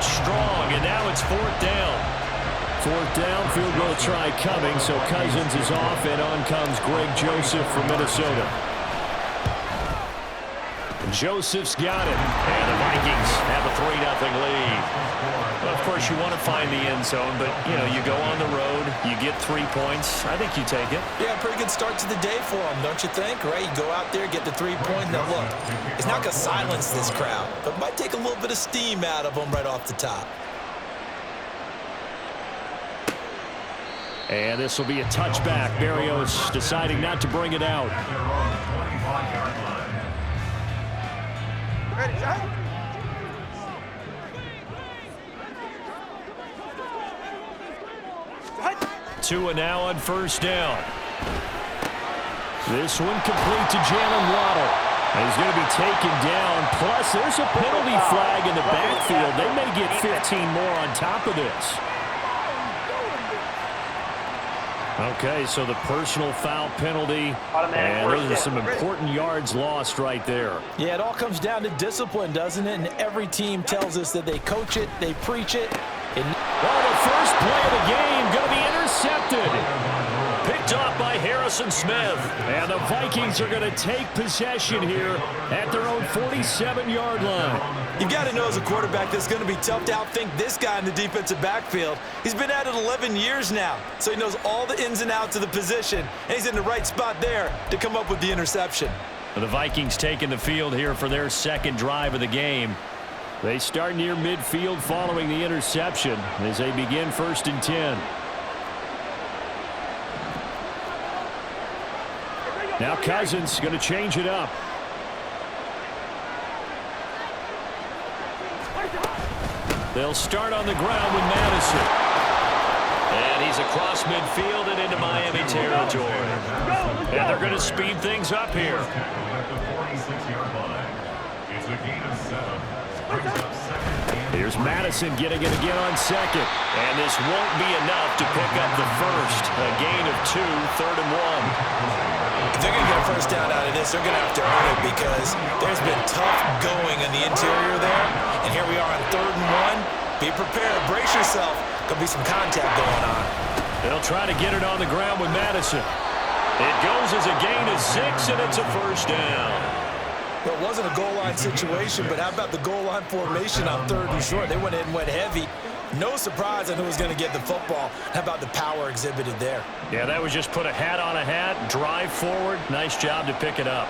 out strong, and now it's fourth down. Fourth down, field goal try coming, so Cousins is off, and on comes Greg Joseph from Minnesota. Joseph's got it, and the Vikings have a 3-0 lead. Well, of course, you want to find the end zone, but, you know, you go on the road, you get 3 points. I think you take it. Yeah, pretty good start to the day for them, don't you think? Right? You go out there, get the 3 points. Now, look, it's not going to silence this crowd, but it might take a little bit of steam out of them right off the top. And this will be a touchback. Berrios deciding not to bring it out. Ready, shot. 2 now on first down. This one complete to Jalen Waddle. He's going to be taken down. Plus, there's a penalty flag in the backfield. They may get 15 more on top of this. Okay, so the personal foul penalty, and those are some important yards lost right there. Yeah, it all comes down to discipline, doesn't it? And every team tells us that they coach it, they preach it. Well, the first play of the game going to be intercepted. Picked off by Harrison Smith. And the Vikings are going to take possession here at their own 47-yard line. You've got to know as a quarterback that's going to be tough to outthink this guy in the defensive backfield. He's been at it 11 years now, so he knows all the ins and outs of the position, and he's in the right spot there to come up with the interception. The Vikings taking the field here for their second drive of the game. They start near midfield following the interception as they begin 1st and 10. Now Cousins going to change it up. They'll start on the ground with Madison. And he's across midfield and into Miami territory. And they're going to speed things up here. Here's Madison getting it again on second. And this won't be enough to pick up the first. A gain of 2, 3rd and 1. If they're going to get a first down out of this, they're going to have to earn it because there's been tough going in the interior there. And here we are on 3rd and 1. Be prepared. Brace yourself. There'll be some contact going on. They'll try to get it on the ground with Madison. It goes as a gain of 6, and it's a first down. Well, it wasn't a goal line situation, but how about the goal line formation on 3rd and short? They went in and went heavy. No surprise on who was going to get the football. How about the power exhibited there? Yeah, that was just put a hat on a hat, drive forward. Nice job to pick it up.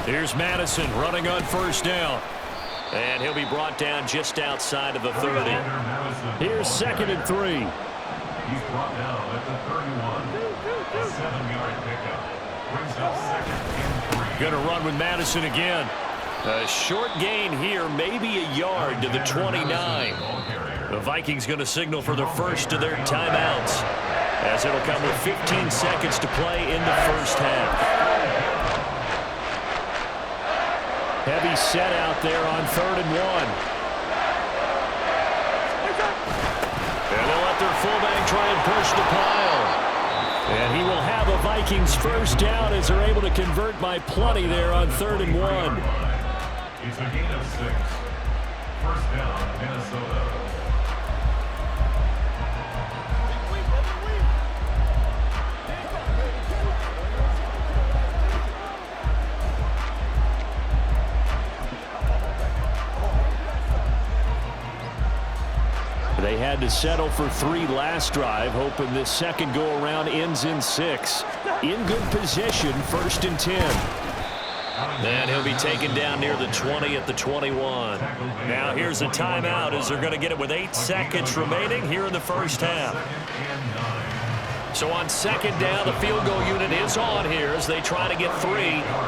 Here's Madison running on first down. And he'll be brought down just outside of the 30. Here's 2nd and 3. He's brought down at the 31. A 7-yard pickup. Brings up 2nd and 3. Going to run with Madison again. A short gain here, maybe a yard to the 29. The Vikings going to signal for the first of their timeouts, as it'll come with 15 seconds to play in the first half. Heavy set out there on 3rd and 1. And they'll let their fullback try and push the pile. And he will have a Vikings first down as they're able to convert by plenty there on 3rd and 1. It's a gain of 6. First down, Minnesota. They had to settle for 3 last drive, hoping this second go-around ends in 6. In good position, 1st and 10. And he'll be taken down near the 20 at the 21. Now here's a timeout as they're going to get it with 8 seconds remaining here in the first half. So on 2nd down, the field goal unit is on here as they try to get 3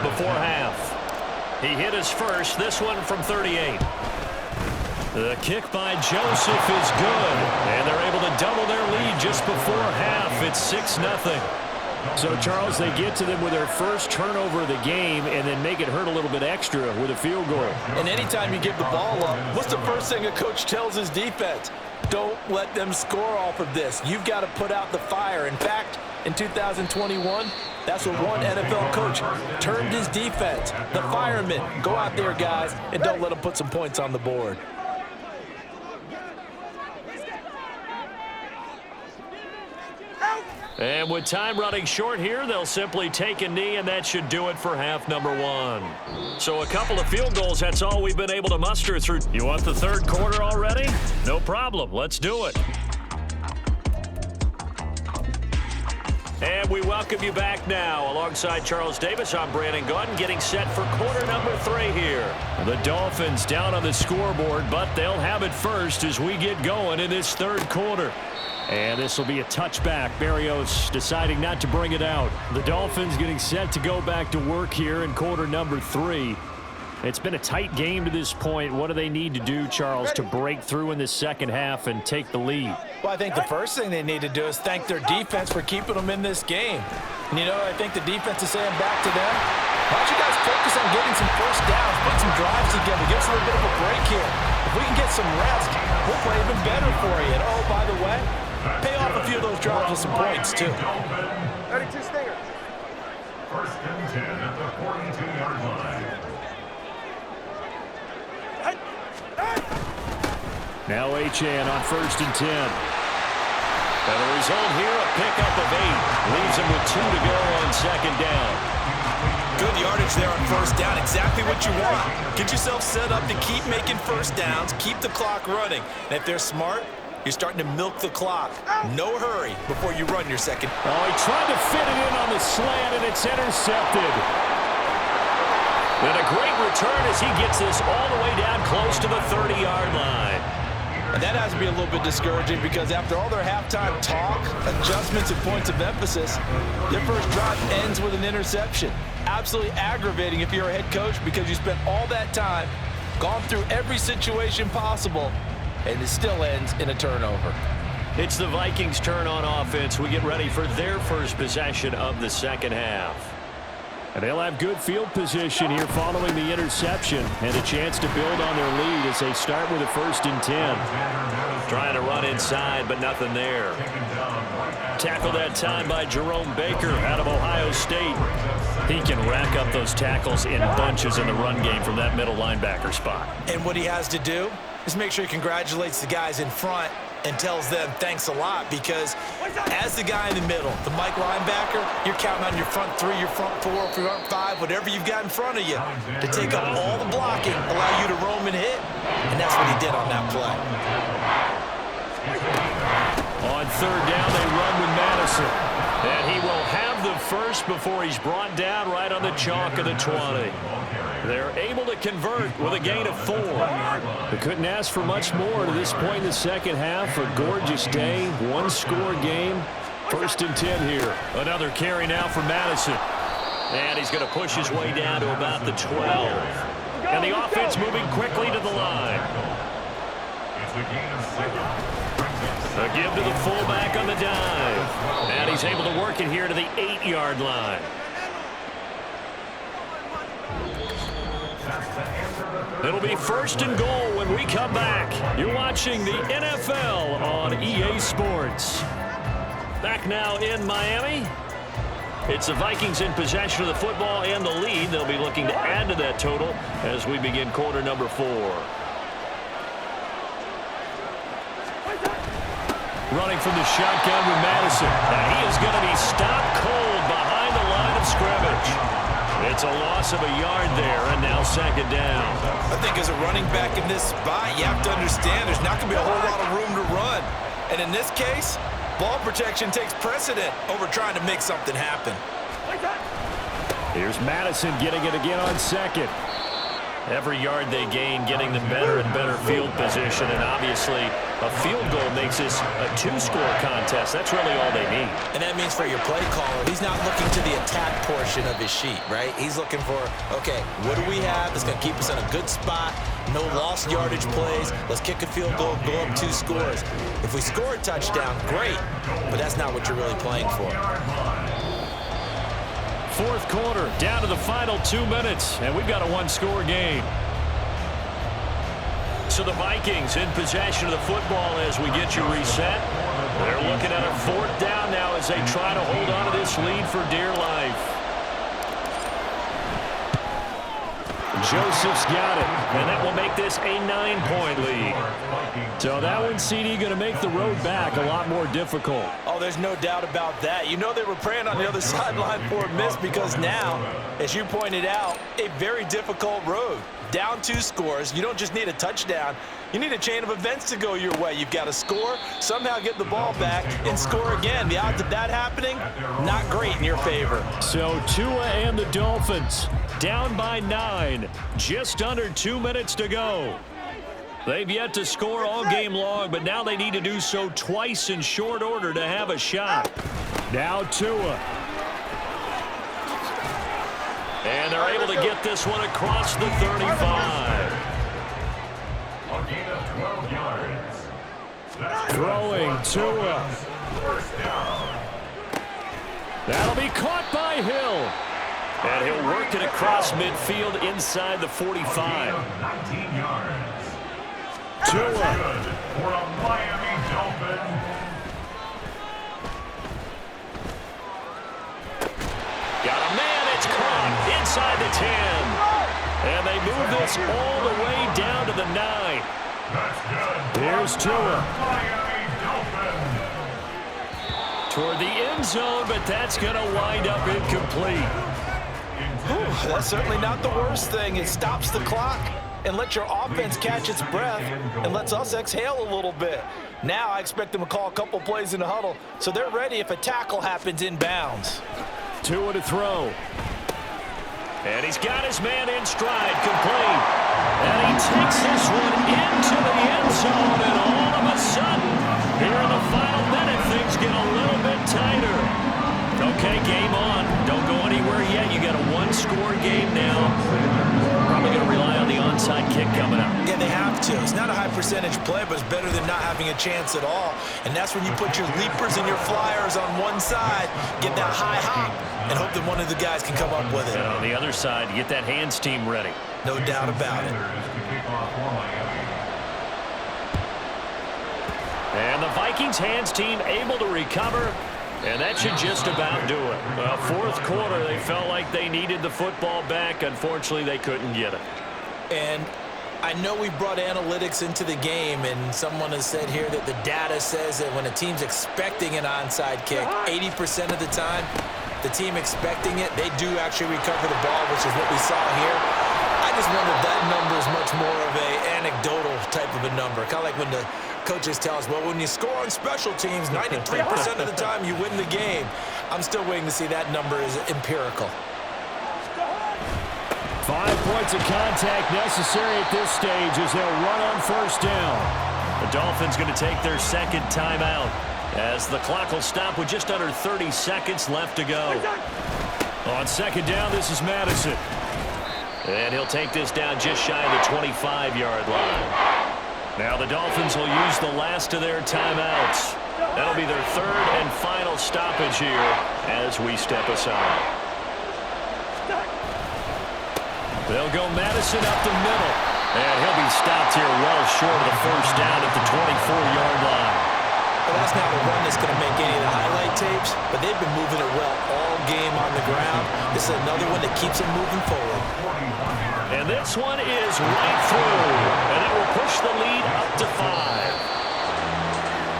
before half. He hit his first, this one from 38. The kick by Joseph is good, and they're able to double their lead just before half. It's 6-0. So, Charles, they get to them with their first turnover of the game and then make it hurt a little bit extra with a field goal. And anytime you give the ball up, what's the first thing a coach tells his defense? Don't let them score off of this. You've got to put out the fire. In fact, in 2021, that's what one NFL coach termed his defense. The firemen. Go out there, guys, and don't let them put some points on the board. And with time running short here, they'll simply take a knee, and that should do it for half number one. So a couple of field goals, that's all we've been able to muster through. You want the third quarter already? No problem. Let's do it. And we welcome you back now. Alongside Charles Davis, I'm Brandon Gunn, getting set for quarter number 3 here. The Dolphins down on the scoreboard, but they'll have it first as we get going in this third quarter. And this will be a touchback. Berrios deciding not to bring it out. The Dolphins getting set to go back to work here in quarter number 3. It's been a tight game to this point. What do they need to do, Charles, to break through in the second half and take the lead? Well, I think the first thing they need to do is thank their defense for keeping them in this game. And, you know, I think the defense is saying back to them, why don't you guys focus on getting some first downs, put some drives together, give us a little bit of a break here. If we can get some rest, we'll play even better for you. And, oh, by the way, pay off a few of those drives with some points, too. 32 stingers. First and 10 at the 42-yard line. Now Achane on first and 10. And the result here, a pickup of 8. Leaves him with 2 to go on second down. Good yardage there on first down. Exactly what you want. Get yourself set up to keep making first downs, keep the clock running. And if they're smart, you're starting to milk the clock. No hurry before you run your second. Oh, he tried to fit it in on the slant, and it's intercepted. And a great return as he gets this all the way down close to the 30-yard line. And that has to be a little bit discouraging because after all their halftime talk, adjustments, and points of emphasis, their first drive ends with an interception. Absolutely aggravating if you're a head coach because you spent all that time, gone through every situation possible, and it still ends in a turnover. It's the Vikings' turn on offense. We get ready for their first possession of the second half. And they'll have good field position here following the interception and a chance to build on their lead as they start with a first and 10. Trying to run inside, but nothing there. Tackled that time by Jerome Baker out of Ohio State. He can rack up those tackles in bunches in the run game from that middle linebacker spot. And what he has to do is make sure he congratulates the guys in front and tells them thanks a lot because as the guy in the middle, the Mike linebacker, you're counting on your front 3, your front 4, your front 5, whatever you've got in front of you to take up all the blocking, allow you to roam and hit, and that's what he did on that play. On third down, they run with Madison. And he will have the first before he's brought down right on the chalk of the 20. They're able to convert with a gain of 4. They couldn't ask for much more to this point in the second half. A gorgeous day, one-score game. First and 10 here. Another carry now for Madison. And he's going to push his way down to about the 12. And the offense moving quickly to the line. It's a gain of 6. A give to the fullback on the dive. And he's able to work it here to the 8-yard line. It'll be first and goal when we come back. You're watching the NFL on EA Sports. Back now in Miami. It's the Vikings in possession of the football and the lead. They'll be looking to add to that total as we begin quarter number 4. Running from the shotgun with Madison. And he is going to be stopped cold behind the line of scrimmage. It's a loss of a yard there, and now second down. I think as a running back in this spot, you have to understand there's not going to be a whole lot of room to run. And in this case, ball protection takes precedent over trying to make something happen. Here's Madison getting it again on second. Every yard they gain, getting them better and better field position, and obviously a field goal makes this a 2-score contest. That's really all they need. And that means for your play caller, he's not looking to the attack portion of his sheet, right? He's looking for, okay, what do we have that's going to keep us in a good spot? No lost yardage plays. Let's kick a field goal, go up 2 scores. If we score a touchdown, great, but that's not what you're really playing for. Fourth quarter, down to the final 2 minutes, and we've got a 1-score game. So the Vikings in possession of the football as we get you reset. They're looking at a 4th down now as they try to hold on to this lead for dear life. Joseph's got it, and that will make this a 9-point lead. So that one, CD, going to make the road back a lot more difficult. Oh, there's no doubt about that. You know they were praying on the other sideline for a miss because now, as you pointed out, a very difficult road. Down 2 scores. You don't just need a touchdown. You need a chain of events to go your way. You've got to score, somehow get the ball back, and score again. The odds of that happening, not great in your favor. So Tua and the Dolphins down by 9. Just under 2 minutes to go. They've yet to score all game long, but now they need to do so twice in short order to have a shot. Now Tua. And they're able to get this one across the 35. A gain of 12 yards. Throwing Tua. First down. That'll be caught by Hill. And he'll work it across midfield inside the 45. 19 yards. Tua. Good for a Miami Dolphin. Got a man, it's caught inside the 10. And they move this all the way down to the 9. That's good. Here's Tua. Miami Dolphin. Toward the end zone, but that's going to wind up incomplete. That's certainly not the worst thing. It stops the clock and lets your offense catch its breath and lets us exhale a little bit. Now I expect them to call a couple plays in the huddle so they're ready if a tackle happens inbounds. Tua to throw. And he's got his man in stride, complete. And he takes this one into the end zone, and all of a sudden, here in the final minute, things get a little bit tighter. Okay, game on. Don't go anywhere yet. You got a one-score game now. Probably going to rely on the onside kick coming up. Yeah, they have to. It's not a high percentage play, but it's better than not having a chance at all. And that's when you put your leapers and your flyers on one side, get that high hop, and hope that one of the guys can come up with it. And on the other side, get that hands team ready. No doubt about it. And the Vikings hands team able to recover. And that should just about do it. Well, fourth quarter, they felt like they needed the football back. Unfortunately, they couldn't get it. And I know we brought analytics into the game, and someone has said here that the data says that when a team's expecting an onside kick, 80% of the time, the team expecting it, they do actually recover the ball, which is what we saw here. I just wonder if that number is much more of an anecdotal type of a number. Kind of like when the coaches tell us, well, when you score on special teams, 93% of the time you win the game. I'm still waiting to see that number is empirical. 5 points of contact necessary at this stage as they'll run on first down. The Dolphins going to take their second timeout as the clock will stop with just under 30 seconds left to go. On second down, this is Madison. And he'll take this down just shy of the 25-yard line. Now the Dolphins will use the last of their timeouts. That'll be their third and final stoppage here as we step aside. They'll go Madison up the middle. And he'll be stopped here well short of the first down at the 24-yard line. Well, that's not a run that's going to make any of the highlight tapes, but they've been moving it well all game on the ground. This is another one that keeps them moving forward. And this one is right through, and it will push the lead up to 5.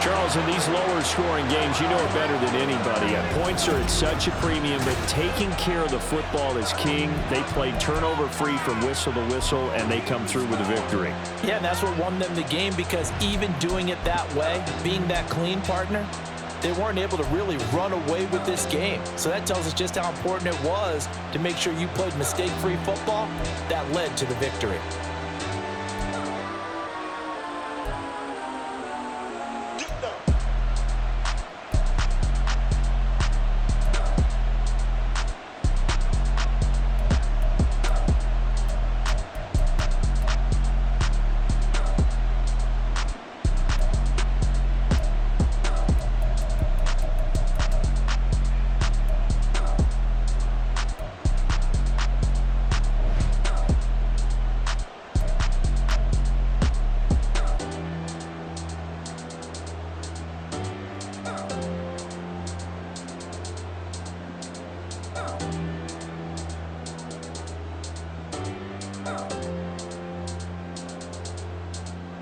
Charles, in these lower-scoring games, you know it better than anybody. Points are at such a premium, but taking care of the football is king. They played turnover-free from whistle to whistle, and they come through with a victory. Yeah, and that's what won them the game, because even doing it that way, being that clean partner, they weren't able to really run away with this game. So that tells us just how important it was to make sure you played mistake-free football. That led to the victory.